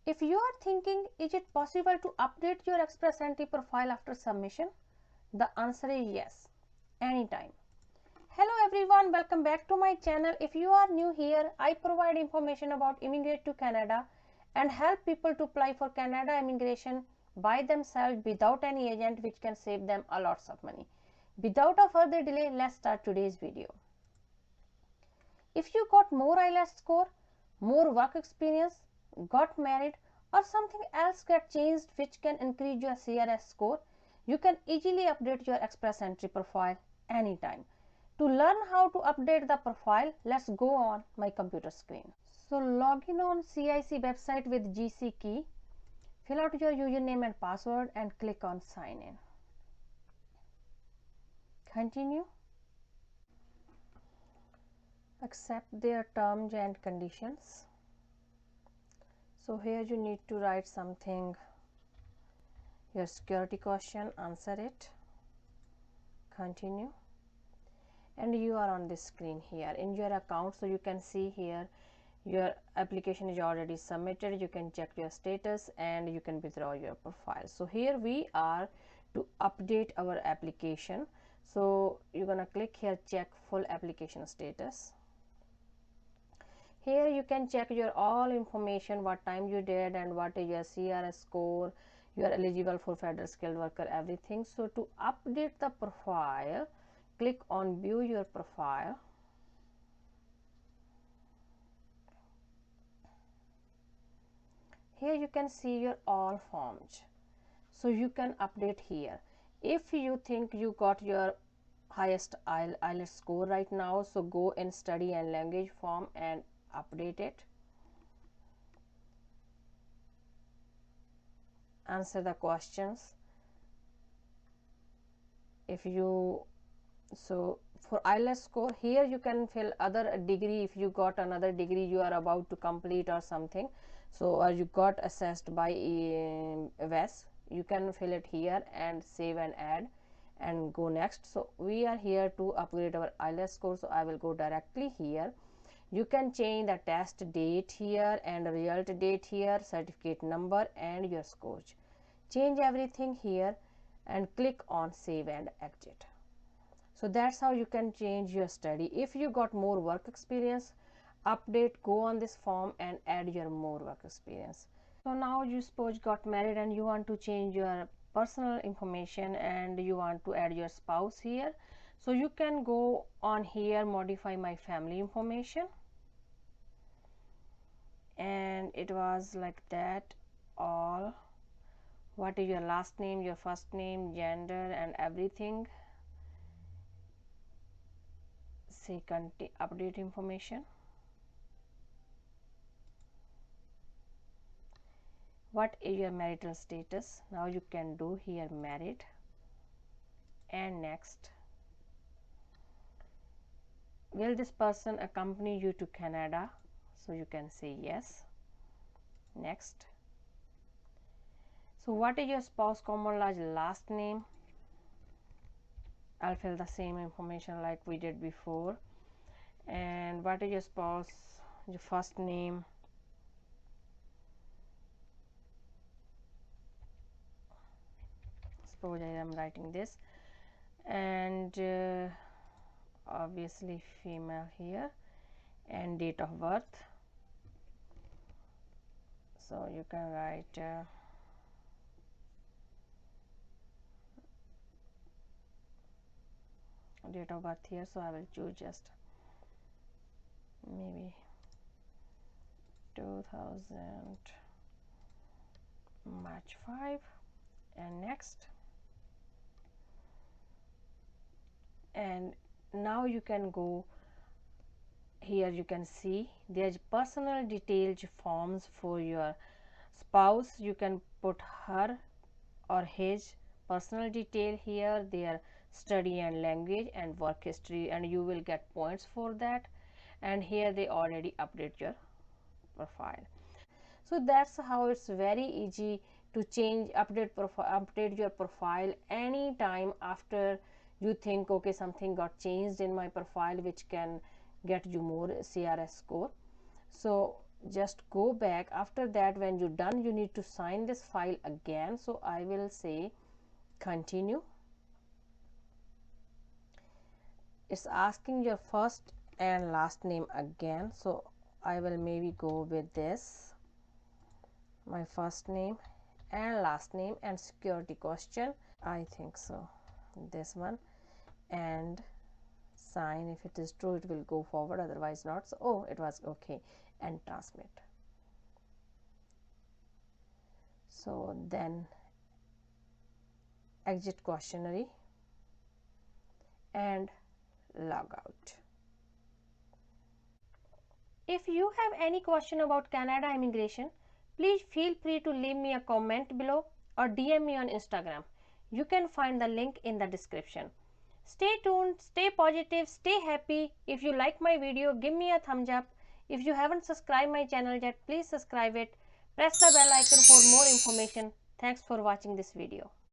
If you are thinking, is it possible to update your Express Entry profile after submission? The answer is yes, anytime. Hello everyone, welcome back to my channel. If you are new here, I provide information about immigrate to Canada and help people to apply for Canada immigration by themselves without any agent, which can save them a lots of money. Without a further delay, let's start today's video. If you got more IELTS score, more work experience, got married, or something else get changed which can increase your CRS score, you can easily update your Express Entry profile anytime. To learn how to update the profile, let's go on my computer screen. So log in on CIC website with GcKey, fill out your username and password and click on sign in. Continue. Accept their terms and conditions. So here you need to write something, your security question, answer it, continue, and you are on this screen here in your account. So you can see here your application is already submitted. You can check your status and you can withdraw your profile. So here we are to update our application. So you're gonna click here, check full application status. Here you can check your all information, what time you did and what is your CRS score, you are eligible for federal skilled worker, everything. So to update the profile, click on view your profile. Here you can see your all forms. So you can update here. If you think you got your highest IELTS score right now, so go in study and language form and update it. Answer the questions. If you, so for IELTS score, here you can fill other degree. If you got another degree you are about to complete or something, so or you got assessed by VES, you can fill it here and save and add and go next. So we are here to upgrade our IELTS score, so I will go directly here. You can change the test date here and result date here, certificate number and your score. Change everything here and click on save and exit. So that's how you can change your study. If you got more work experience, update, go on this form and add your more work experience. So now you suppose got married and you want to change your personal information and you want to add your spouse here. So you can go on here, modify my family information, and it was like that all, what is your last name, your first name, gender and everything. Say update information. What is your marital status? Now you can do here married and next. Will this person accompany you to Canada? So you can say yes. Next. So what is your spouse common law last name? I'll fill the same information like we did before. And what is your spouse, your first name? Suppose I am writing this, and obviously female here, and date of birth. So you can write date of birth here. So I will choose just maybe 2000 March 5 and next. And now you can go here, you can see there's personal details forms for your spouse. You can put her or his personal detail here, their study and language and work history, and you will get points for that. And here they already update your profile. So that's how it's very easy to change, update your profile anytime after you think, okay, something got changed in my profile which can get you more CRS score. So just go back. After that, when you're done, you need to sign this file again. So I will say continue. It's asking your first and last name again, so I will maybe go with this, my first name and last name, and security question, I think so, this one, and sign. If it is true, it will go forward, otherwise not. So oh, it was okay, and transmit. So then exit questionnaire and log out. If you have any question about Canada immigration, please feel free to leave me a comment below or DM me on Instagram. You can find the link in the description. Stay tuned, stay positive, stay happy. If you like my video, give me a thumbs up. If you haven't subscribed my channel yet, please subscribe it. Press the bell icon for more information. Thanks for watching this video.